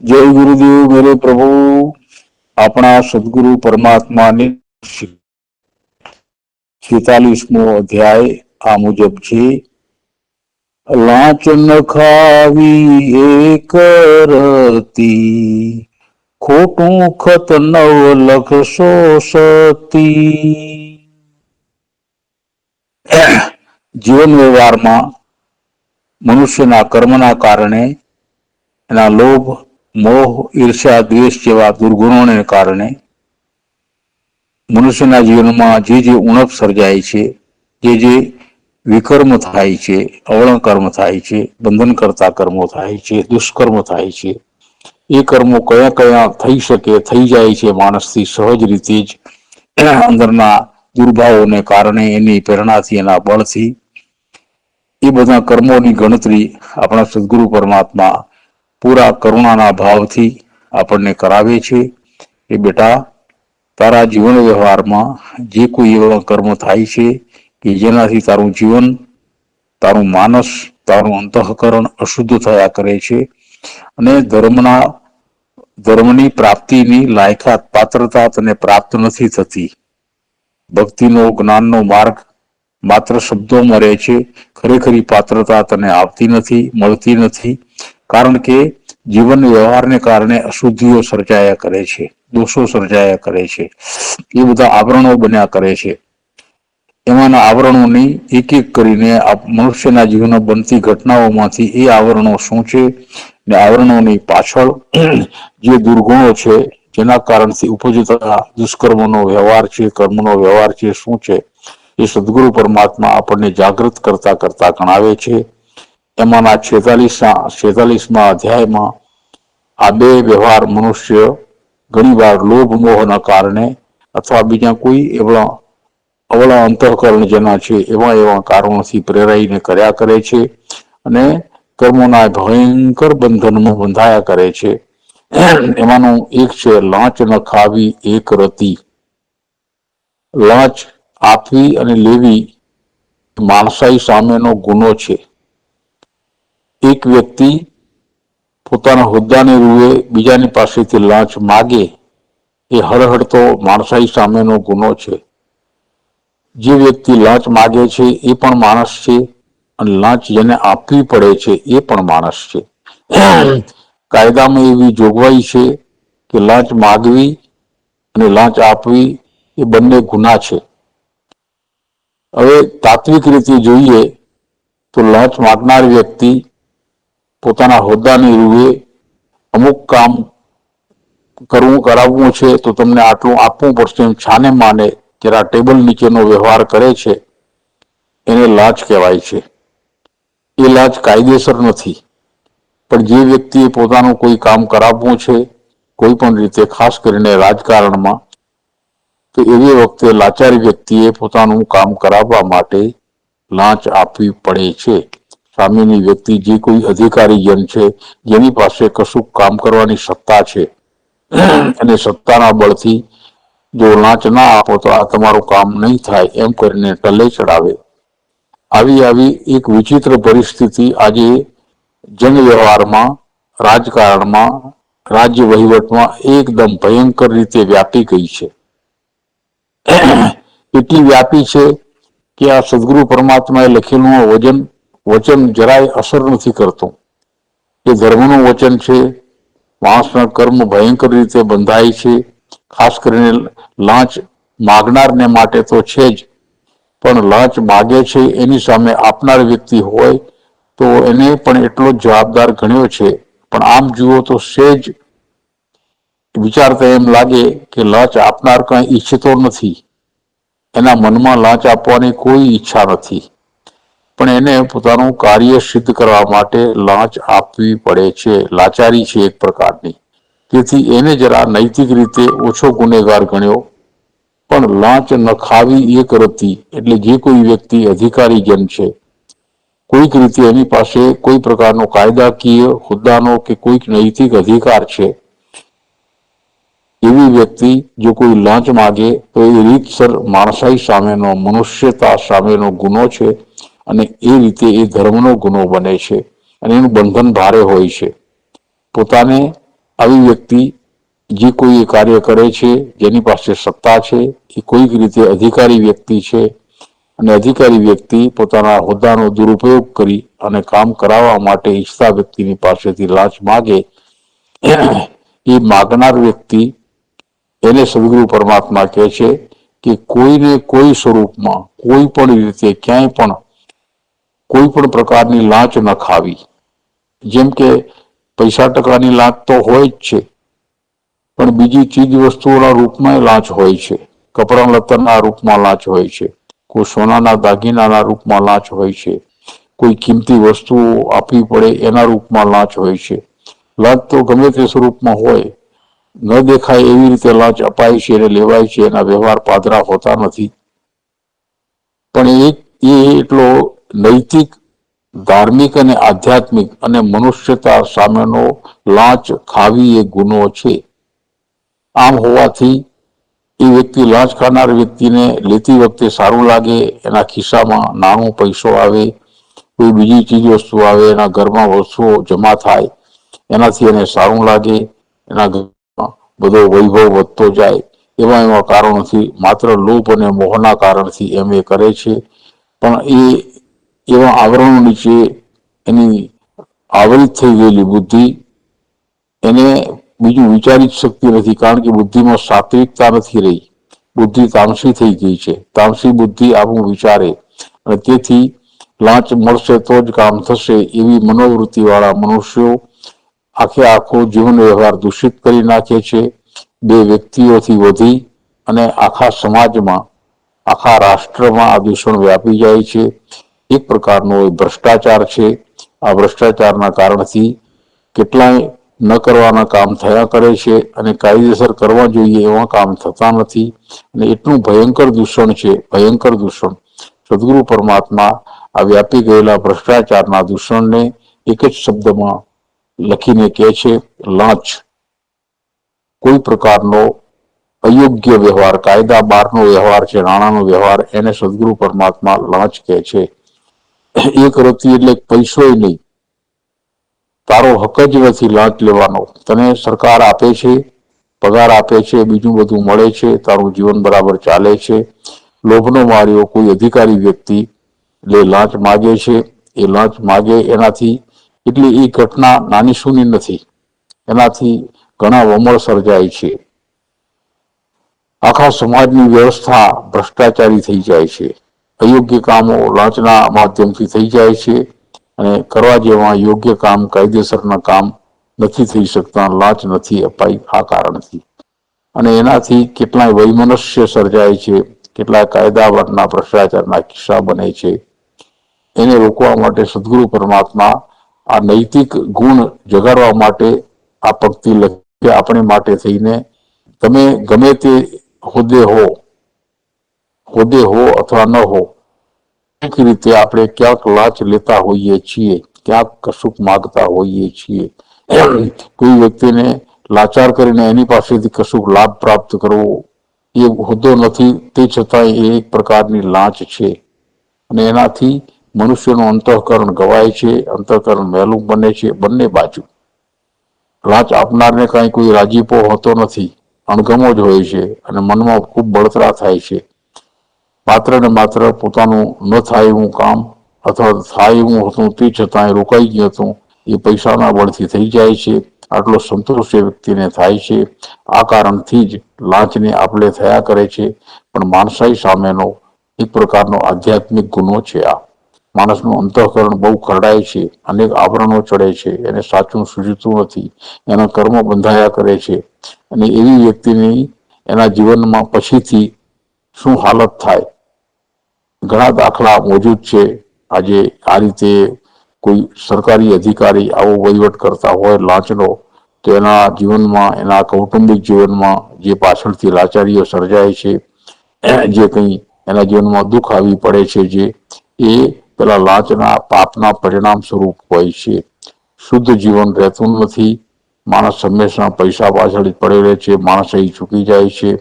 जय गुरुदेव मेरे प्रभु। अपना सदगुरु परमात्मा ने 46મો અધ્યાય આ મુજબ છે। લાંચ ન ખાવી એક રતી, ખોટું ખત 9 લખ સોસતી। જીવન વ્યવહારમાં મનુષ્યના કર્મના કારણે એના લોભ, મોહ, ઈર્ષ્યા, દ્વેષ જેવા દુર્ગુણોને કારણે મનુષ્યના જીવનમાં જે ઉણપ સર્જાય છે, જે વિકર્મ થાય છે, અવળં કર્મ થાય છે, બંધન કરતા કર્મો થાય છે, દુષ્કર્મ થાય છે, એ કર્મો કયા કયા થઈ શકે, થઈ જાય છે માણસથી સહજ રીતે જ અંદરના દુર્ભાવોને કારણે, એની પ્રેરણાથી, એના બળથી। એ બધા કર્મોની ગણતરી આપણા સદગુરુ પરમાત્મા પૂરા કરુણાના ભાવથી આપણને કરાવે છે કે બેટા, તારા જીવન વ્યવહારમાં જે કોઈ એવા કર્મ થાય છે કે જેનાથી તારું જીવન, તારું માનસ, તારું અંતઃકરણ અશુદ્ધ થયા કરે છે અને ધર્મની પ્રાપ્તિની લાયકાત, પાત્રતા તને પ્રાપ્ત નથી થતી। ભક્તિનો, જ્ઞાનનો માર્ગ માત્ર શબ્દોમાં રહે છે, ખરેખરી પાત્રતા તને આવતી નથી, મળતી નથી। કારણ કે જીવન વ્યવહારને કારણે અશુદ્ધિઓ સર્જાયા કરે છે, દોષો સર્જાયા કરે છે, એ બધા આવરણો બન્યા કરે છે। એમાંના આવરણોની એક એક કરીને મનુષ્યના જીવનમાં બનતી ઘટનાઓમાંથી એ આવરણો શું છે ને આવરણોની પાછળ જે દુર્ગુણો છે, જેના કારણથી ઉપજતા દુષ્કર્મનો વ્યવહાર છે, કર્મનો વ્યવહાર છે, શું છે, એ સદગુરુ પરમાત્મા આપણને જાગૃત કરતા કરતા ગણાવે છે। એમાંના 46મા અધ્યાયમાં આ બે વ્યવહાર મનુષ્ય ઘણીવાર લોભ મોહના કારણે અથવા બીજા કોઈ અવળા અંતઃકરણ જેના છે એવા કારણોથી પ્રેરાઈને કર્યા કરે છે અને કર્મોના ભયંકર બંધનમાં બંધાયા કરે છે। એમાંનું એક છે લાંચ ન ખાવી એક રતી। લાંચ આપવી અને લેવી માણસાઈ સામેનો ગુનો છે। એક વ્યક્તિ પોતાના હોદ્દાની રૂએ બીજાની પાસેથી લાંચ માગે એ હળહળતો માણસાઈ સામેનો ગુનો છે। જે વ્યક્તિ લાંચ માગે છે એ પણ માણસ છે અને લાંચ જેને આપવી પડે છે એ પણ માણસ છે। કાયદામાં એવી જોગવાઈ છે કે લાંચ માગવી અને લાંચ આપવી એ બંને ગુના છે। હવે તાત્વિક રીતે જોઈએ તો લાંચ માગનાર વ્યક્તિ પોતાના હોદ્દાની રૂએ અમુક કામ કરાવવું છે તો તમને આટલું આપવું પડશે એમ છાને માને જરા ટેબલ નીચેનો વ્યવહાર કરે છે, એને લાંચ કહેવાય છે। એ લાંચ કાયદેસર નથી, પણ જે વ્યક્તિએ પોતાનું કોઈ કામ કરાવવું છે કોઈ પણ રીતે, ખાસ કરીને રાજકારણમાં, તો એવી વખતે લાચારી વ્યક્તિએ પોતાનું કામ કરાવવા માટે લાંચ આપવી પડે છે। સામેની વ્યક્તિ જે કોઈ અધિકારીજન છે, જેની પાસે કશું કામ કરવાની સત્તા છે અને સત્તાના બળથી જો લાંચ ના આપો તો આ તમારું કામ નહીં થાય એમ કરીને ટલ્લે ચડાવે। આવી એક વિચિત્ર પરિસ્થિતિ આજે જન વ્યવહારમાં, રાજકારણમાં, રાજ્ય વહીવટમાં એકદમ ભયંકર રીતે વ્યાપી ગઈ છે। એટલી વ્યાપી છે કે આ સદગુરુ પરમાત્માએ લખેલું વચન જરાય અસર નથી કરતું। એ ધર્મનું વચન છે, માણસના કર્મ ભયંકર રીતે બંધાય છે, ખાસ કરીને લાંચ માગનારને માટે તો છે જ, પણ લાંચ માગે છે એની સામે આપનાર વ્યક્તિ હોય તો એને પણ એટલો જ જવાબદાર ગણ્યો છે। પણ આમ જુઓ તો સેજ વિચારતા એમ લાગે કે લાંચ આપનાર કંઈ ઈચ્છતો નથી, એના મનમાં લાંચ આપવાની કોઈ ઈચ્છા નથી, પણ એને પોતાનું કાર્ય સિદ્ધ કરવા માટે લાંચ આપવી પડે છે। લાચારી છે એક પ્રકારની। તેથી એને જરા નૈતિક રીતે ઓછો ગુનેગાર ગણ્યો। પણ લાંચ ન ખાવી એક રતી એટલે જે કોઈ વ્યક્તિ અધિકારીજન છે, કોઈક રીતે એની પાસે કોઈ પ્રકારનો કાયદાકીય હોદ્દાનો કે કોઈક નૈતિક અધિકાર છે, એવી વ્યક્તિ જો કોઈ લાંચ માગે તો એ રીતસર માણસાઈ સામેનો, મનુષ્યતા સામેનો ગુનો છે અને એ રીતે એ ધર્મનો ગુનો બને છે અને એનું બંધન ભારે હોય છે। પોતાને આવી વ્યક્તિ જે કોઈ કાર્ય કરે છે, જેની પાસે સત્તા છે, એ કોઈક રીતે અધિકારી વ્યક્તિ છે અને અધિકારી વ્યક્તિ પોતાના હોદ્દાનો દુરુપયોગ કરી અને કામ કરાવવા માટે ઈચ્છતા વ્યક્તિની પાસેથી લાંચ માગે, એ માગનાર વ્યક્તિ એને સદગુરુ પરમાત્મા કહે છે કે કોઈને કોઈ સ્વરૂપમાં કોઈ પણ રીતે ક્યાંય પણ કોઈ પણ પ્રકારની લાંચ ન ખાવી. જેમ કે પૈસા ટકાની લાંચ તો હોય જ છે, પણ બીજી ચીજ વસ્તુઓના રૂપમાં લાંચ હોય છે. કપડા લત્તરના રૂપમાં લાંચ હોય છે, કોઈ સોનાના દાગીનાના રૂપમાં લાંચ હોય છે, કોઈ કિંમતી વસ્તુઓ આપવી પડે એના રૂપમાં લાંચ હોય છે. લાંચ તો ગમે તે સ્વરૂપમાં હોય, ન દેખાય એવી રીતે લાંચ અપાય છે અને લેવાય છે. એના વ્યવહાર પાદરા હોતા નથી, પણ એ એટલો નૈતિક, ધાર્મિક અને આધ્યાત્મિક અને મનુષ્યતા સામેનો લાંચ ખાવી એ ગુનો છે. આમ હોવાથી એ વ્યક્તિ લાંચ ખાનાર વ્યક્તિને લેતી વખતે સારું લાગે, એના ખિસ્સામાં નાનો પૈસો આવે, કોઈ બીજી ચીજ વસ્તુ આવે, એના ઘરમાં વસ્તુઓ જમા થાય, એનાથી એને સારું લાગે, એના ઘરમાં બધો વૈભવ વધતો જાય, એવા કારણોથી, માત્ર લોભ અને મોહના કારણથી એમ એ કરે છે. પણ એવા આવરણો નીચે એની આવરિત થઈ ગયેલી બુદ્ધિ એને બીજું વિચારી જ શકતી નથી, કારણ કે બુદ્ધિમાં સાત્વિકતા નથી રહી. બુદ્ધિ તામસી થઈ ગઈ છે. તામસી બુદ્ધિ આવું વિચારે અને તેથી લાંચ મળશે તો જ કામ થશે એવી મનોવૃત્તિ વાળા મનુષ્યો આખો જીવન વ્યવહાર દૂષિત કરી નાખે છે. બે વ્યક્તિઓથી વધી અને આખા સમાજમાં, આખા રાષ્ટ્રમાં આ દૂષણ વ્યાપી જાય છે. એક પ્રકારનો ભ્રષ્ટાચાર છે. આ ભ્રષ્ટાચારના કારણથી કેટલાય ન કરવાના કામ થયા કરે છે અને કાયદેસર કરવા જોઈએ એવા કામ થતા નથી. અને એટલું ભયંકર દૂષણ છે, ભયંકર દૂષણ. સદગુરુ પરમાત્મા આ વ્યાપી ગયેલા ભ્રષ્ટાચારના દૂષણને એક જ શબ્દમાં લખીને કહે છે, લાંચ. કોઈ પ્રકારનો અયોગ્ય વ્યવહાર, કાયદા બહારનો વ્યવહાર છે, નાણાંનો વ્યવહાર, એને સદગુરુ પરમાત્મા લાંચ કહે છે. એક રતી એટલે પૈસોય નહીં, તારો હક જ નથી લાંચ લેવાનો. તને સરકાર આપે છે, પગાર આપે છે, બીજું બધું મળે છે, તારું જીવન બરાબર ચાલે છે. લોભનો માર્યો કોઈ અધિકારી વ્યક્તિ લાંચ માગે છે. એ લાંચ માગે એનાથી એટલે એ ઘટના નાની સૂની નથી, એનાથી ઘણા વમળ સર્જાય છે. આખા સમાજની વ્યવસ્થા ભ્રષ્ટાચારી થઈ જાય છે. અયોગ્ય કામો લાંચના માધ્યમથી થઈ જાય છે અને કરવા જેવા યોગ્ય કામ, કાયદેસરના કામ નથી થઈ શકતા, લાંચ નથી અપાઈ આ કારણથી. અને એનાથી કેટલાય વૈમનસ્ય સર્જાય છે, કેટલાય કાયદાવરના ભ્રષ્ટાચારના કિસ્સા બને છે. એને રોકવા માટે સદગુરુ પરમાત્મા આ નૈતિક ગુણ જગાડવા માટે આ પંક્તિ લખી આપણે માટે થઈને. તમે ગમે તે હોદ્દે હો અથવા ન હો, એક રીતે આપણે ક્યાંક લાંચ લેતા હોઈએ છીએ, ક્યાંક કશુંક માગતા હોઈએ છીએ. કોઈ વ્યક્તિને લાચાર કરીને એની પાસેથી કશુંક લાભ પ્રાપ્ત કરવો એ હોદ્દો નથી, તે છતાં એ એક પ્રકારની લાંચ છે. અને એનાથી મનુષ્યનું અંતઃકરણ ગવાય છે, અંતઃકરણ મહેલું બને છે. બંને બાજુ લાંચ આપનારને કાંઈ કોઈ રાજીપો હોતો નથી, અણગમો જ હોય છે અને મનમાં ખૂબ બળતરા થાય છે. માત્ર ને માત્ર પોતાનું ન થાય એવું કામ અથવા થાય એવું હતું તે છતાંય રોકાઈ ગયું હતું, એ પૈસાના બળથી થઈ જાય છે. આટલો સંતોષ એ વ્યક્તિને થાય છે. આ કારણથી જ લાંચને આપલે થયા કરે છે. પણ માણસાઈ સામેનો એક પ્રકારનો આધ્યાત્મિક ગુનો છે. આ માણસનું અંતઃકરણ બહુ ખરડાય છે, અનેક આવરણો ચડે છે, એને સાચું સૂઝતું નથી, એના કર્મ બંધાયા કરે છે. અને એવી વ્યક્તિની એના જીવનમાં પછીથી શું હાલત થાય, ઘણા દાખલા મોજૂદ છે. આજે આ રીતે કોઈ સરકારી અધિકારી આવો વહીવટ કરતા હોય લાંચનો, તો એના જીવનમાં, એના કૌટુંબિક જીવનમાં જે પાછળથી લાચારીઓ સર્જાય છે, જે કંઈ એના જીવનમાં દુઃખ આવી પડે છે, જે એ પેલા લાંચના પાપના પરિણામ સ્વરૂપ હોય છે. શુદ્ધ જીવન રહેતું નથી. માણસ હંમેશા પૈસા પાછળ પડે રહે છે. માણસ અહીં ચૂકી જાય છે.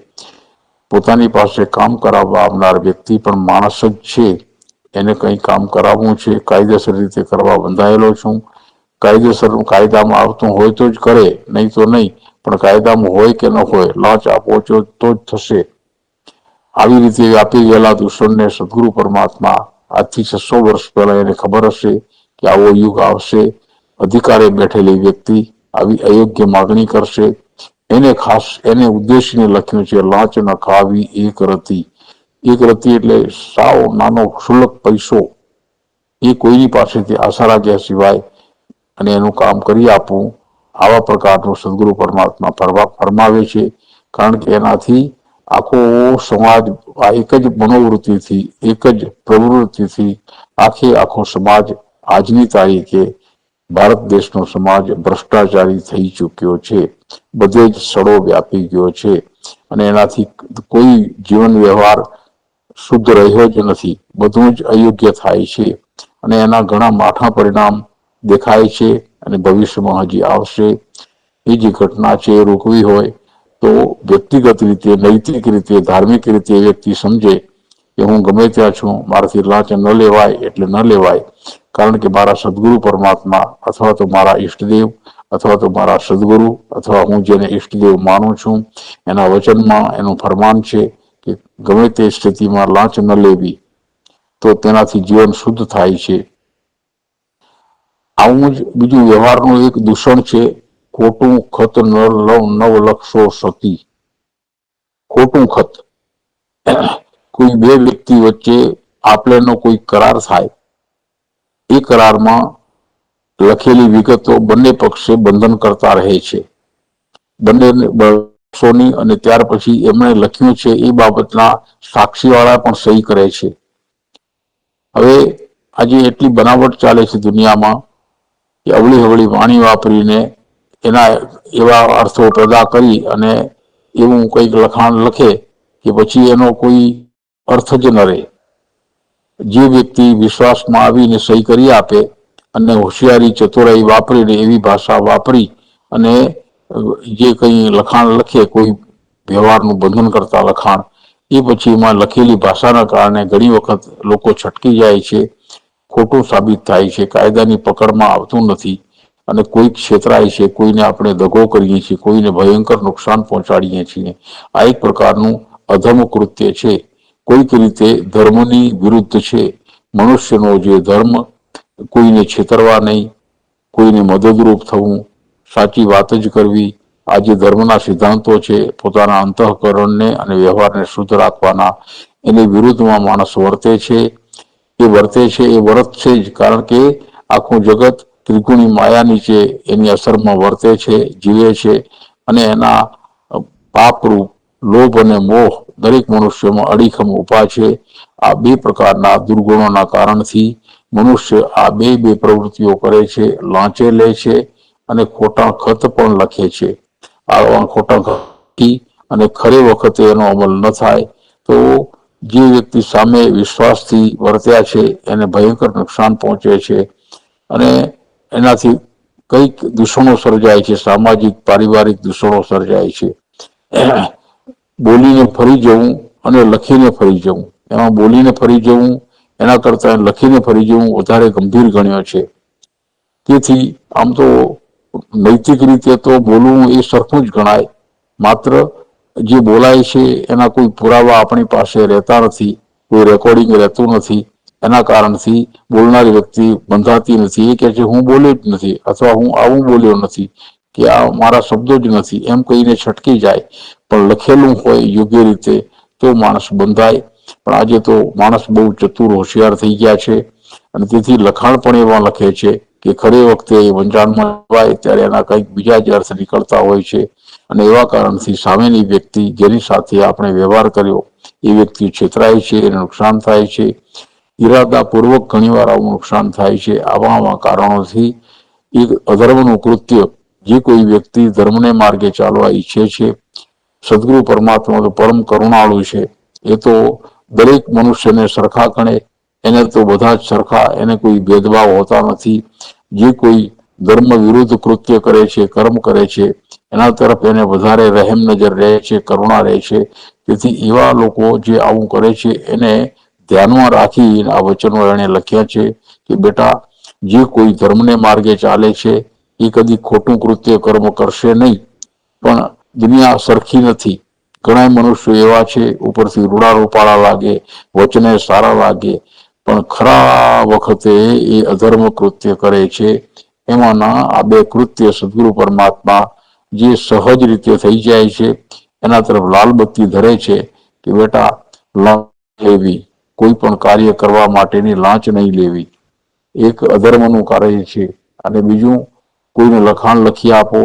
પોતાની પાસે કામ કરાવવા આવનાર વ્યક્તિ પણ માણસ જ છે. એને કંઈ કામ કરાવવું છે, કાયદેસર રીતે કરવા બંધાયેલો છું. કાયદેસર કાયદામાં આવતું હોય તો જ કરે, નહીં તો નહીં. પણ કાયદામાં હોય કે ન હોય, લાંચ આપો છો તો જ થશે. આવી રીતે વ્યાપી ગયેલા દૂષણને સદગુરુ પરમાત્મા આજથી 600 વર્ષ પહેલા એને ખબર હશે કે આવો યુગ આવશે. અધિકારે બેઠેલી વ્યક્તિ આવી અયોગ્ય માગણી કરશે. એને ખાસ એને ઉદ્દેશીને લખ્યું છે, લાંચ ન ખાવી એક રતી. એક રતી એટલે સાવ નાનો ક્ષુલ્લક પૈસો, એ કોઈની પાસેથી આશા રાખ્યા સિવાય અને એનું કામ કરી આપવું. આવા પ્રકારનું સદગુરુ પરમાત્મા ફરમાવે છે. કારણ કે એનાથી આખો સમાજ આ એક જ મનોવૃત્તિથી, એક જ પ્રવૃત્તિથી આખો સમાજ આજની તારીખે ભારત દેશનો સમાજ ભ્રષ્ટાચારી થઈ ચૂક્યો છે. બધે જ સડો વ્યાપી ગયો છે અને એનાથી કોઈ જીવન વ્યવહાર શુદ્ધ રહ્યો જ નથી. બધું જ અયોગ્ય થાય છે અને એના ઘણા માઠા પરિણામ દેખાય છે અને ભવિષ્યમાં હજી આવશે. એ જે ઘટના છે એ રોકવી હોય તો વ્યક્તિગત રીતે, નૈતિક રીતે, ધાર્મિક રીતે એ વ્યક્તિ સમજે કે હું ગમે ત્યાં છું, મારાથી લાંચ ન લેવાય એટલે ન લેવાય. કારણ કે મારા સદગુરુ પરમાત્મા અથવા તો મારા ઈષ્ટદેવ અથવા તો મારા સદગુરુ અથવા હું જેને ઈષ્ટદેવ માનું છું, એના વચનમાં એનું ફરમાન છે કે ગમે તે સ્થિતિમાં લાંચ ન લેવી, તો તેનાથી જીવન શુદ્ધ થાય છે. આવું જ બીજું વ્યવહારનું એક દૂષણ છે, ખોટું ખત નવ લક્ષો સતી. ખોટું ખત, કોઈ બે વ્યક્તિ વચ્ચે આપલેનો કોઈ કરાર થાય, એ કરારમાં લખેલી વિગતો બંને પક્ષે બંધન કરતા રહે છે. બંને પક્ષોની, અને ત્યાર પછી એમણે લખ્યું છે એ બાબતના સાક્ષીવાળા પણ સહી કરે છે. હવે આજે એટલી બનાવટ ચાલે છે દુનિયામાં કે અવળી હવળી વાણી વાપરીને એના એવા અર્થો પેદા કરી અને એવું કંઈક લખાણ લખે કે પછી એનો કોઈ અર્થ જ ન રહે. જે વ્યક્તિ વિશ્વાસમાં આવીને સહી કરી આપે અને હોશિયારી ચતુરાઈ વાપરીને એવી ભાષા વાપરી અને જે કંઈ લખાણ લખે, કોઈ વ્યવહારનું બંધન કરતા લખાણ, એ પછી એમાં લખેલી ભાષાના કારણે ઘણી વખત લોકો છટકી જાય છે, ખોટું સાબિત થાય છે, કાયદાની પકડમાં આવતું નથી અને કોઈ છેતરાય છે, કોઈને આપણે દગો કરીએ છીએ, કોઈને ભયંકર નુકસાન પહોંચાડીએ છીએ. આ એક પ્રકારનું અધમ કૃત્ય છે, કોઈક રીતે ધર્મની વિરુદ્ધ છે. મનુષ્યનો જે ધર્મ, કોઈને છેતરવા નહીં, કોઈને મદદરૂપ થવું, સાચી વાત જ કરવી, આ જે ધર્મના સિદ્ધાંતો છે, પોતાના અંતઃકરણને અને વ્યવહારને શુદ્ધ રાખવાના, એની વિરુદ્ધમાં માણસ વર્તે છે. એ વર્ત છે જ, કારણ કે આખું જગત ત્રિગુણી માયા નીચે એની અસરમાં વર્તે છે, જીવે છે અને એના પાપરૂપ લોભ અને મોહ દરેક મનુષ્યમાં અડીખમ ઊભા છે. આ બે પ્રકારના દુર્ગુણોના કારણથી મનુષ્ય આ બે પ્રવૃત્તિઓ કરે છે, લાંચે લે છે અને ખોટા ખત પણ લખે છે. આ ખોટા ખત અને ખરે વખતે એનો અમલ ન થાય તો જે વ્યક્તિ સામે વિશ્વાસથી વર્ત્યા છે એને ભયંકર નુકસાન પહોંચે છે અને એનાથી કઈક દૂષણો સર્જાય છે, સામાજિક પારિવારિક દૂષણો સર્જાય છે. બોલીને ફરી જવું અને લખીને ફરી જવું, એમાં બોલીને ફરી જવું એના કરતા લખીને ફરી જવું વધારે ગંભીર ગણ્યો છે. તેથી આમ તો નૈતિક રીતે તો બોલવું એ સરખું જ ગણાય, માત્ર જે બોલાય છે એના કોઈ પુરાવા આપણી પાસે રહેતા નથી, કોઈ રેકોર્ડિંગ રહેતું નથી, એના કારણથી બોલનારી વ્યક્તિ બંધાતી નથી. એ કહે છે હું બોલ્યો જ નથી અથવા હું આવું બોલ્યો નથી કે આ મારા શબ્દો જ નથી, એમ કહીને છટકી જાય. પણ લખેલું હોય યોગ્ય રીતે તો માણસ બંધાય. પણ આજે તો માણસ બહુ ચતુર હોશિયાર થઈ ગયા છે અને તેથી લખાણ પણ એવા લખે છે કે ખરે વખતે વંચાણમાં લેવાય ત્યારે એના કંઈક બીજા જ અર્થ નીકળતા હોય છે અને એવા કારણથી સામેની વ્યક્તિ જેની સાથે આપણે વ્યવહાર કર્યો એ વ્યક્તિ છેતરાય છે, એને નુકસાન થાય છે. ઈરાદાપૂર્વક ઘણીવાર આવું નુકસાન થાય છે. આવા કારણોથી એક અધર્મનું કૃત્ય જે કોઈ વ્યક્તિ ધર્મને માર્ગે ચાલવા ઈચ્છે છે, સદગુરુ પરમાત્મા તો પરમ કરુણાળુ છે, એ તો દરેક મનુષ્યને સરખા ગણે, એને તો બધા જ સરખા, એને કોઈ ભેદભાવ હોતા નથી. જે કોઈ ધર્મ વિરુદ્ધ કૃત્ય કરે છે, કર્મ કરે છે, એના તરફ એને વધારે રહેમ નજર રહે છે, કરુણા રહે છે. તેથી એવા લોકો જે આવું કરે છે એને ધ્યાનમાં રાખી આ વચનો એણે લખ્યા છે કે બેટા જે કોઈ ધર્મને માર્ગે ચાલે છે એ કદી ખોટું કૃત્ય કર્મ કરશે નહીં. પણ દુનિયા સરખી નથી. ઘણા મનુષ્યો એવા છે ઉપરથી રૂડા રૂપાળા લાગે, વચને સારા લાગે, પણ ખરા વખતે એ અધર્મ કૃત્ય કરે છે. એમાંના આ બે કૃત્ય સદગુરુ પરમાત્મા જે સહજ રીતે થઈ જાય છે એના તરફ લાલ બત્તી ધરે છે કે બેટા લાંચ લેવી, કોઈ પણ કાર્ય કરવા માટેની લાંચ નહીં લેવી, એક અધર્મનું કાર્ય છે. અને બીજું કોઈને લખાણ લખી આપો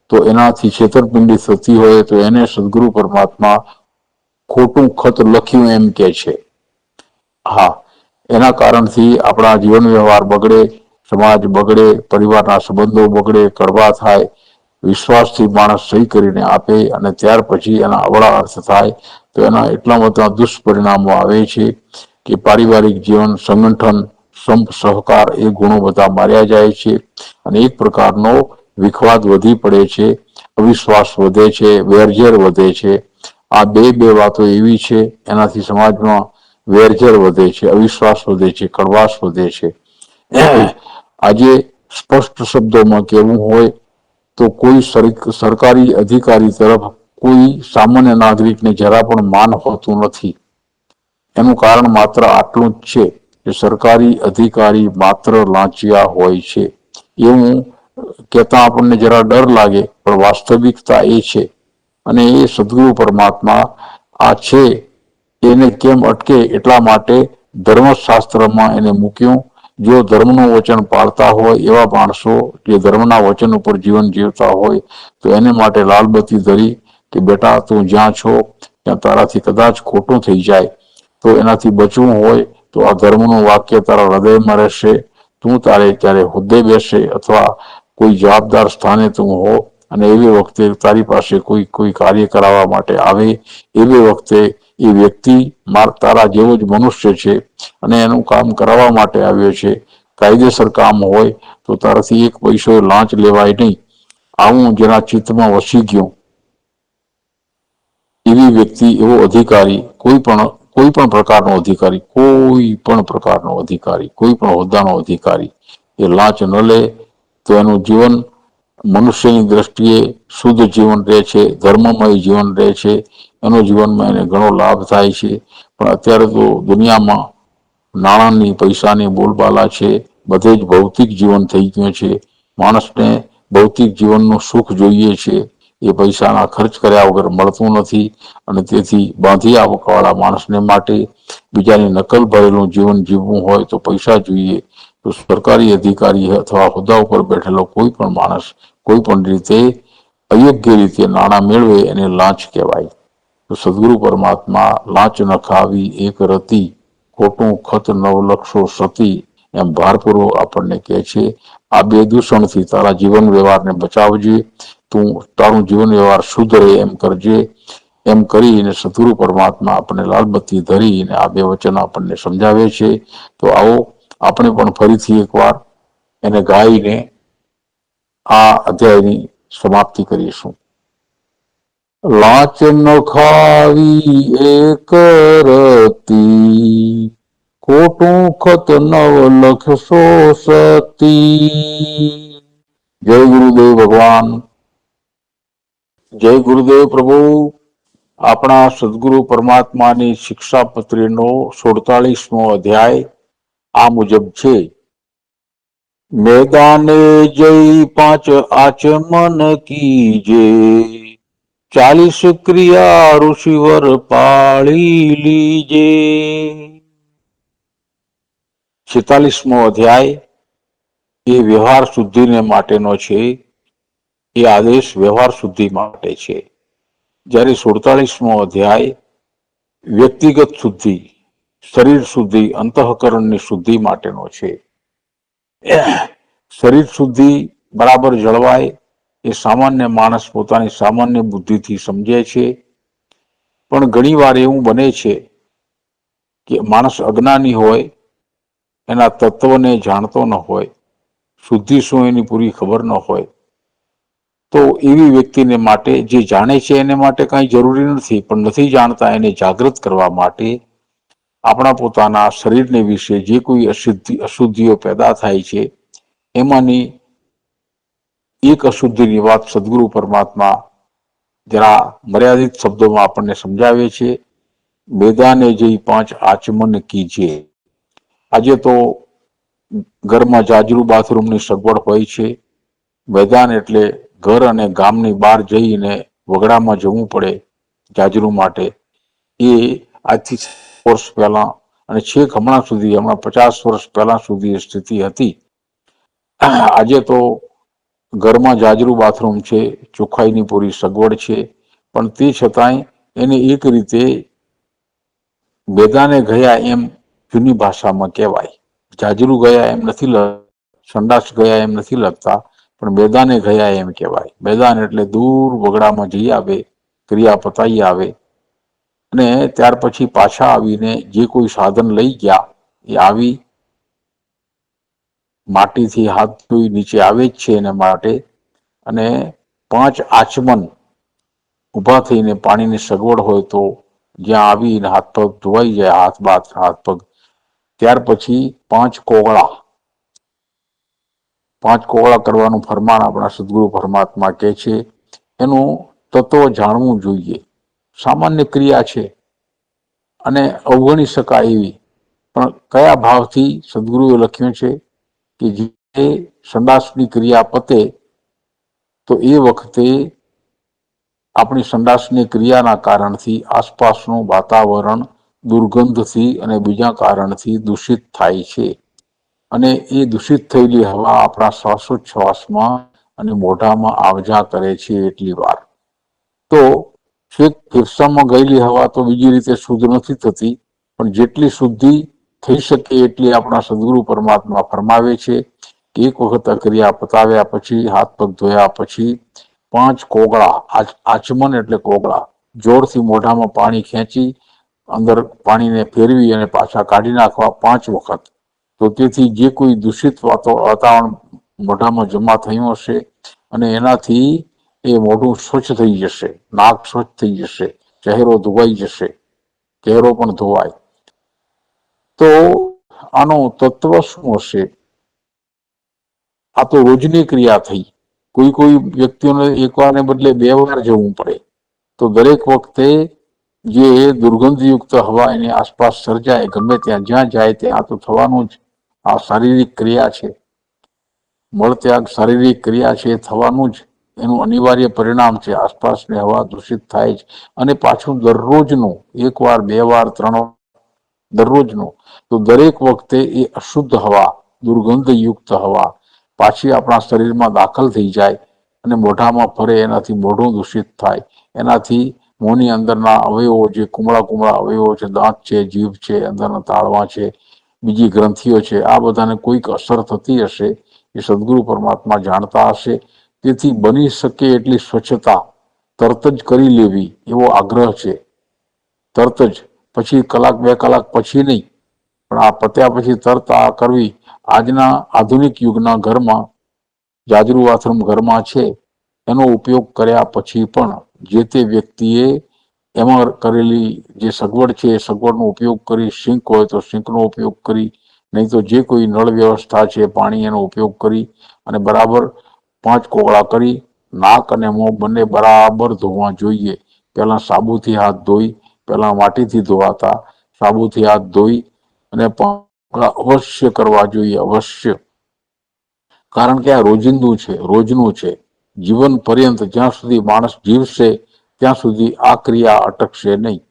તો એનાથી છેતરપિંડી થતી હોય તો એને સદગુરુ પરમાત્મા ખોટું ખત લખ્યું એમ કે છે. હા, એના કારણથી આપણા જીવન વ્યવહાર બગડે, સમાજ બગડે, પરિવારના સંબંધો બગડે, કડવા થાય. વિશ્વાસથી માણસ સહી કરીને આપે અને ત્યાર પછી એના અવળા અર્થ થાય તો એના એટલા બધા દુષ્પરિણામો આવે છે કે પારિવારિક જીવન, સંગઠન, સંપ સહકાર એ ગુણો બધા માર્યા જાય છે અને એક પ્રકારનો વિખવાદ વધી પડે છે, અવિશ્વાસ વધે છે, વેરઝેર વધે છે. આ બે વાતો એવી છે એનાથી સમાજમાં વેરઝેર વધે છે, અવિશ્વાસ વધે છે, કડવાશ વધે છે. આજે સ્પષ્ટ શબ્દોમાં કહેવું હોય તો કોઈ સરકારી અધિકારી તરફ કોઈ સામાન્ય નાગરિકને જરા પણ માન હોતું નથી. એનું કારણ માત્ર આટલું જ છે કે સરકારી અધિકારી માત્ર લાંચિયા હોય છે. એવું કહેતા આપણને જરા ડર લાગે, પણ વાસ્તવિકતા એ છે. અને એ સદગુરુ પરમાત્મા આ છે એને કેમ અટકે એટલા માટે ધર્મશાસ્ત્રમાં એને મૂક્યું. જો ધર્મનું વચન પાળતા હોય એવા માણસો જે ધર્મના વચન ઉપર જીવન જીવતા હોય તો એને માટે લાલબત્તી ધરી કે બેટા તું જ્યાં છો ત્યાં તારાથી કદાચ ખોટું થઈ જાય તો એનાથી બચવું હોય તો આ ધર્મનું વાક્ય તારા હૃદયમાં રહેશે. તું તારે ત્યારે હોદ્દે બેસે અથવા કોઈ જવાબદાર સ્થાને તું હો અને એવી વખતે તારી પાસે કોઈ કાર્ય કરાવવા માટે આવે, એવી વખતે એ વ્યક્તિ તારા જેવો જ મનુષ્ય છે અને એનું કામ કરાવવા માટે આવ્યો છે. કાયદેસર કામ હોય તો તારાથી એક પૈસો લાંચ લેવાય નહીં. આવું જેના ચિત્તમાં વસી ગયું એવી વ્યક્તિ, એવો અધિકારી, કોઈ પણ પ્રકારનો અધિકારી, કોઈ પણ હોદ્દાનો અધિકારી એ લાંચ ન લે તો એનું જીવન મનુષ્યની દ્રષ્ટિએ શુદ્ધ જીવન રહે છે, ધર્મમય જીવન રહે છે. એનો જીવનમાં એને ઘણો લાભ થાય છે. પણ અત્યારે તો દુનિયામાં નાણાંની, પૈસાની બોલબાલા છે. બધે જ ભૌતિક જીવન થઈ ગયું છે. માણસને ભૌતિક જીવનનું સુખ જોઈએ છે, એ પૈસાના ખર્ચ કર્યા વગર મળતું નથી. અને તેથી બાંધી આવકવાળા માણસને માટે બીજાની નકલ ભરેલું જીવન જીવવું હોય તો પૈસા જોઈએ. તો સરકારી અધિકારી અથવા હોદ્દા ઉપર બેઠેલો કોઈ પણ માણસ કોઈ પણ રીતે અયોગ્ય રીતે નાણાં મેળવે એને લાંચ કહેવાય. તો સદગુરુ પરમાત્મા લાંચ ન ખાવી એક રતી, ખોટું ખત નવલક્ષો સતી એમ ભારપૂર્વક આપણને કહે છે. આ બે દૂષણથી તારા જીવન વ્યવહારને બચાવજે. તું તારું જીવન વ્યવહાર શુદ્ધ રહે એમ કરજે. એમ કરીને સદગુરુ પરમાત્મા આપણને લાલબત્તી ધરીને આ બે વચન આપણને સમજાવે છે. તો આવો આપણે પણ ફરીથી એકવાર એને ગાઈને આ અધ્યાયની સમાપ્તિ કરીશું. લાંચ ન ખાવી એક રતી, ખોટું ખત નવલક્ષો સતી. જય ગુરુદેવ ભગવાન. જય ગુરુદેવ પ્રભુ. આપણા સદગુરુ પરમાત્માની શિક્ષાપત્રીનો 47મો અધ્યાય આ મુજબ છે. મેદાને જઈ 5 આચમન કીજે, 40 ક્રિયા ઋષિવર પાળી લીજે. 46મો અધ્યાય એ વ્યવહાર શુદ્ધિને માટેનો છે. એ આદેશ વ્યવહાર શુદ્ધિ માટે છે. જ્યારે 47મો અધ્યાય વ્યક્તિગત શુદ્ધિ, શરીર શુદ્ધિ, અંતઃકરણની શુદ્ધિ માટેનો છે. શરીર શુદ્ધિ બરાબર જળવાય એ સામાન્ય માણસ પોતાની સામાન્ય બુદ્ધિથી સમજે છે. પણ ઘણી વાર એવું બને છે કે માણસ અજ્ઞાની હોય, એના તત્વને જાણતો ન હોય, શુદ્ધિ શું એની પૂરી ખબર ન હોય, તો એવી વ્યક્તિને માટે જે જાણે છે એને માટે કાંઈ જરૂરી નથી, પણ નથી જાણતા એને જાગૃત કરવા માટે આપણા પોતાના શરીરને વિશે જે કોઈ અશુદ્ધિઓ પેદા થાય છે એમાંની એક અશુદ્ધિની વાત સદગુરુ પરમાત્મા જરા મર્યાદિત શબ્દોમાં આપણને સમજાવે છે. મેદાને જઈ 5 આચમન કીજે. આજે તો ઘરમાં જાજરૂ બાથરૂમની સગવડ હોય છે. મેદાન એટલે ઘર અને ગામની બહાર જઈને વગડામાં જવું પડે જાજરૂ માટે. એ આજથી વર્ષ પહેલા અને છેક હમણાં 50 વર્ષ પહેલા સુધી સ્થિતિ હતી. આજે તો ઘરમાં જાજરૂ બાથરૂમ છે, ચોખ્ખાઈની પૂરી સગવડ છે, પણ તે છતાંય એને એક રીતે મેદાને ગયા એમ જૂની ભાષામાં કહેવાય. જાજરૂ ગયા એમ નથી, સંડાસ ગયા એમ નથી લખતા, પણ મેદાને ગયા એમ કહેવાય. મેદાન એટલે દૂર વગડામાં જઈ આવે, ક્રિયા પતાઈ આવે અને ત્યાર પછી પાછા આવીને જે કોઈ સાધન લઈ ગયા એ આવી માટીથી હાથ ધોઈ નીચે આવે જ છે એના માટે. અને 5 આચમન ઊભા થઈને પાણીની સગવડ હોય તો જ્યાં આવીને હાથ પગ ધોવાઈ જાય, હાથ પગ, ત્યાર પછી 5 કોગળા કરવાનું ફરમાન આપણા સદગુરુ પરમાત્મા કહે છે. એનું તત્વ જાણવું જોઈએ. સામાન્ય ક્રિયા છે અને અવગણી શકાય એવી, પણ કયા ભાવથી સદગુરુએ લખ્યું છે કે જે સંડાસની ક્રિયા પતે તો એ વખતે આપણી સંડાસની ક્રિયાના કારણથી આસપાસનું વાતાવરણ દુર્ગંધથી અને બીજા કારણથી દૂષિત થાય છે. અને એ દૂષિત થયેલી હવા આપણા શ્વાસોચ્છ્વાસમાં અને મોઢામાં આવજા કરે છે એટલી વાર. તો છેક ફેફસામાં ગયેલી હવા તો બીજી રીતે શુદ્ધ નથી થતી, પણ જેટલી શુદ્ધિ થઈ શકે એટલી આપણા સદગુરુ પરમાત્મા ફરમાવે છે કે એક વખત ક્રિયા પતાવ્યા પછી, હાથ પગ ધોયા પછી 5 કોગળા, આચમન એટલે કોગળા, જોરથી મોઢામાં પાણી ખેંચી અંદર પાણીને ફેરવી અને પાછા કાઢી નાખવા 5 વખત. તો તેથી જે કોઈ દૂષિત વાતાવરણ મોઢામાં જમા થયું હશે અને એનાથી એ મોઢું સ્વચ્છ થઈ જશે, નાક સ્વચ્છ થઈ જશે, ચહેરો ધોવાઈ જશે, ચહેરો પણ ધોવાય. તો આનો તત્વ શું હશે? આ તો રોજની ક્રિયા થઈ. કોઈ વ્યક્તિઓને એકવારને બદલે 2 વાર જવું પડે. તો દરેક વખતે જે દુર્ગંધયુક્ત હવા એની આસપાસ સર્જાય, ગમે ત્યાં જ્યાં જાય ત્યાં તો થવાનું જ. આ શારીરિક ક્રિયા છે, મળત્યાગ શારીરિક ક્રિયા છે, થવાનું જ. એનું અનિવાર્ય પરિણામ છે. આસપાસની હવા દૂષિત થાય જ. અને પાછું દરરોજનું 1 વાર, 2 વાર, 3 વાર દરરોજનું. તો દરેક વખતે એ અશુદ્ધ હવા, દુર્ગંધયુક્ત હવા પાછી આપણા શરીરમાં દાખલ થઈ જાય અને મોઢામાં ફરે, એનાથી મોઢું દૂષિત થાય. એનાથી મોંની અંદરના અવયવો, જે કુમળા અવયવો છે, દાંત છે, જીભ છે, અંદરના તાળવા છે, બીજી ગ્રંથિઓ છે, આ બધાને કોઈક અસર થતી હશે. એ સદગુરુ પરમાત્મા જાણતા હશે. તેથી બની શકે એટલી સ્વચ્છતા તરત જ કરી લેવી એવો આગ્રહ છે. તરત જ, પછી કલાક 2 કલાક પછી નહીં, પણ આ પત્યા પછી તરત આ કરવી. આજના આધુનિક યુગના ઘરમાં જાજરૂ બાથરૂમ ઘરમાં છે, એનો ઉપયોગ કર્યા પછી પણ જે તે વ્યક્તિએ એમાં કરેલી જે સગવડ છે એ સગવડનો ઉપયોગ કરી, સિંક હોય તો સિંકનો ઉપયોગ કરી, નહીં તો જે કોઈ નળ વ્યવસ્થા છે, પાણી, એનો ઉપયોગ કરી અને બરાબર 5 કોગળા કરી નાક અને મોં બંને બરાબર ધોવા જોઈએ. પહેલા સાબુથી હાથ ધોઈ, પહેલા માટીથી ધોવાતા, સાબુથી હાથ ધોઈ અને અવશ્ય કરવા જોઈએ, અવશ્ય. કારણ કે આ રોજિંદું છે, રોજનું છે. જીવન પર્યંત જ્યાં સુધી માણસ જીવશે ત્યાં સુધી આ ક્રિયા અટકશે નહીં.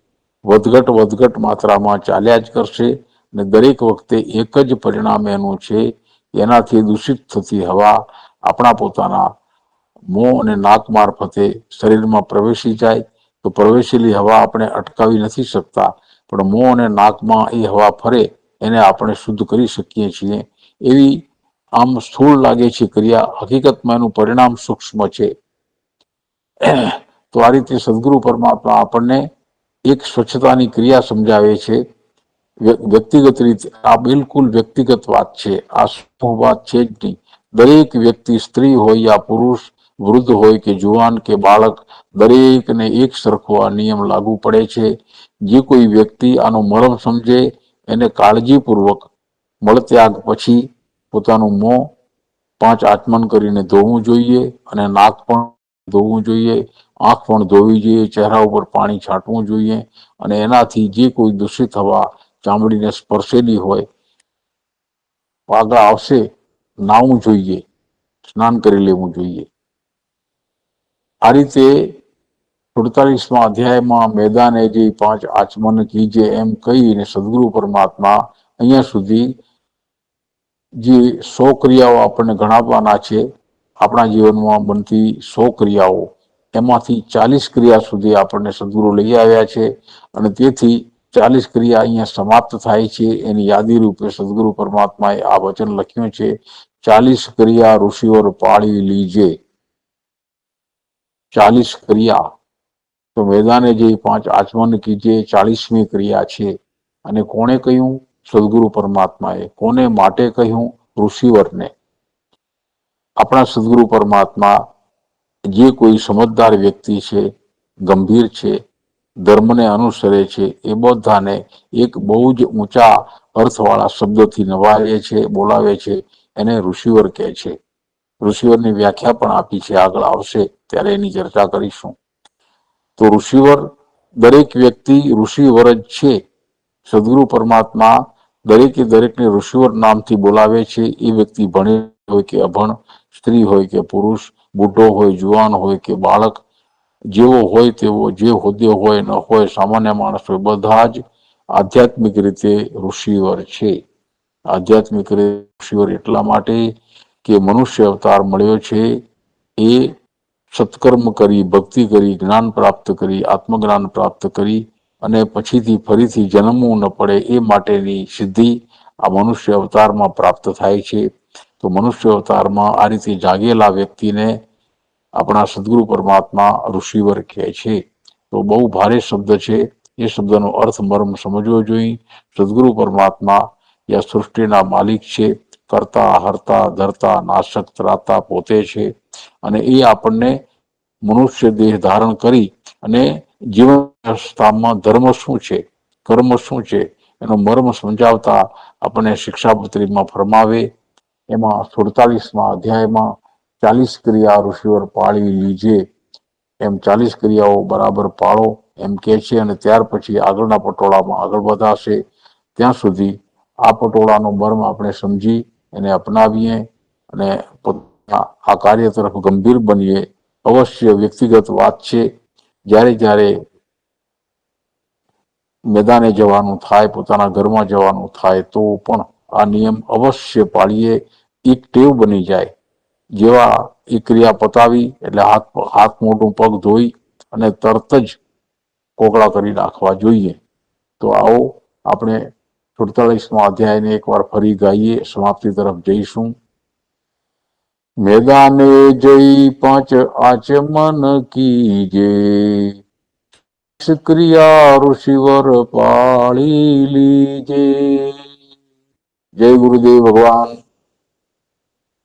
વધઘટ માત્રામાં ચાલ્યા જ કરશે અને દરેક વખતે એક જ પરિણામ એનું છે. એનાથી દૂષિત થતી હવા આપણા પોતાના મોં અને નાક મારફતે શરીરમાં પ્રવેશી જાય. તો પ્રવેશેલી હવા આપણે અટકાવી નથી શકતા, પણ મોં અને નાકમાં એ હવા ફરે એને આપણે શુદ્ધ કરી શકીએ છીએ. એવી આમ સ્થૂળ લાગે છે ક્રિયા, હકીકતમાં એનું પરિણામ સૂક્ષ્મ છે. તો આ રીતે સદગુરુ પરમાત્મા આપણને એક સ્વચ્છતાની ક્રિયા સમજાવે છે. વ્યક્તિગત રીતે આ બિલકુલ વ્યક્તિગત વાત છે, આ સમૂહ વાત છે જ નહીં. દરેક વ્યક્તિ, સ્ત્રી હોય યા પુરુષ, વૃદ્ધ હોય કે જુવાન કે બાળક, દરેકને એક સરખો આ નિયમ લાગુ પડે છે. જે કોઈ વ્યક્તિ આનો મરમ સમજે એને કાળજીપૂર્વક મળત્યાગ પછી પોતાનું મોં 5 આચમન કરીને ધોવું જોઈએ અને નાક પણ ધોવું જોઈએ, આંખ પણ ધોવી જોઈએ, ચહેરા ઉપર પાણી છાંટવું જોઈએ અને એનાથી જે કોઈ દૂષિત હવા ચામડીને સ્પર્શેલી હોય આગળ આવશે, નાહવું જોઈએ, સ્નાન કરી લેવું જોઈએ. આ રીતે 48મા અધ્યાયમાં મેદાને જે 5 આચમન કીજે એમ કહીને સદગુરુ પરમાત્મા અહીંયા સુધી જે 100 ક્રિયાઓ આપણને ગણાવવાના છે, આપણા જીવનમાં બનતી 100 ક્રિયાઓ, એમાંથી 40 ક્રિયા સુધી આપણને સદગુરુ લઈ આવ્યા છે અને તેથી 40 ક્રિયા અહીંયા સમાપ્ત થાય છે. એની યાદી રૂપે સદગુરુ પરમાત્માએ આ વચન લખ્યું છે, 40 ક્રિયા ઋષિઓર પાળી લીજે. 40 ક્રિયા. તો મેદાને જે 5 આચમન કીજે 40મી ક્રિયા છે. અને કોણે કહ્યું? સદગુરુ પરમાત્માએ. કોને માટે કહ્યું? ઋષિવરને. આપણા સદગુરુ પરમાત્મા જે કોઈ સમજદાર વ્યક્તિ છે, ગંભીર છે, ધર્મને અનુસરે છે, એ બધાને એક બહુ જ ઊંચા અર્થવાળા શબ્દોથી નવાવે છે, બોલાવે છે, એને ઋષિવર કહે છે. ઋષિવરની વ્યાખ્યા પણ આપી છે, આગળ આવશે ત્યારે એની ચર્ચા કરીશું. તો ઋષિવર, દરેક વ્યક્તિ ઋષિવર જ છે. સદગુરુ પરમાત્મા દરેકને ઋષિવર નામથી બોલાવે છે. એ વ્યક્તિ ભણે હોય કે અભણ, સ્ત્રી હોય કે પુરુષ, બુઢો હોય, જુવાન હોય કે બાળક, જેવો હોય તેવો, જે હોદ્દે હોય ન હોય, સામાન્ય માણસ હોય, બધા જ આધ્યાત્મિક રીતે ઋષિવર છે. આધ્યાત્મિક રીતે ઋષિવર એટલા માટે કે મનુષ્ય અવતાર મળ્યો છે એ સત્કર્મ કરી, ભક્તિ કરી, જ્ઞાન પ્રાપ્ત કરી, આત્મજ્ઞાન પ્રાપ્ત કરી અને પછીથી ફરીથી જન્મવું ન પડે એ માટેની સિદ્ધિ આ મનુષ્ય અવતારમાં પ્રાપ્ત થાય છે. તો મનુષ્ય અવતારમાં આ રીતે જાગેલા વ્યક્તિને આપણા સદગુરુ પરમાત્મા ઋષિવર કહે છે. તો બહુ ભારે શબ્દ છે, એ શબ્દનો અર્થ મર્મ સમજવો જોઈએ. સદગુરુ પરમાત્મા યા સૃષ્ટિના માલિક છે, કરતા, હરતા, ધરતા, નાશક, ત્રાતા પોતે છે અને એ આપણને મનુષ્ય દેહ ધારણ કરી અને જીવન વ્યવસ્થામાં ધર્મ શું છે, કર્મ શું છે, એનો મર્મ સમજાવતા આપણને શિક્ષાપત્રીમાં ફરમાવે. એમાં 47મા અધ્યાયમાં 40 ક્રિયા ઋષિવર પાળી લીજે એમ 40 ક્રિયાઓ બરાબર પાળો એમ કે છે. અને ત્યાર પછી આગળના પટોળામાં આગળ વધાશે. ત્યાં સુધી આ પટોળાનો મર્મ આપણે સમજી એને અપનાવીએ અને આ કાર્ય તરફ ગંભીર બનીએ. અવશ્ય વ્યક્તિગત વાત છે, જ્યારે મેદાને જવાનું થાય, પોતાના ઘરમાં જવાનું થાય તો પણ આ નિયમ અવશ્ય પાળીએ. એક ટેવ બની જાય. જેવા એ ક્રિયા પતાવી એટલે હાથ મોઢું પગ ધોઈ અને તરત જ કોગળા કરી નાખવા જોઈએ. તો આવો આપણે 47મા અધ્યાયને એકવાર ફરી ગાઈએ, સમાપ્તિ તરફ જઈશું. મેદાને જઈ 5 આચમન કીજે, ક્રિયા ઋષિવર પાળી લીજે. જય ગુરુદેવ ભગવાન.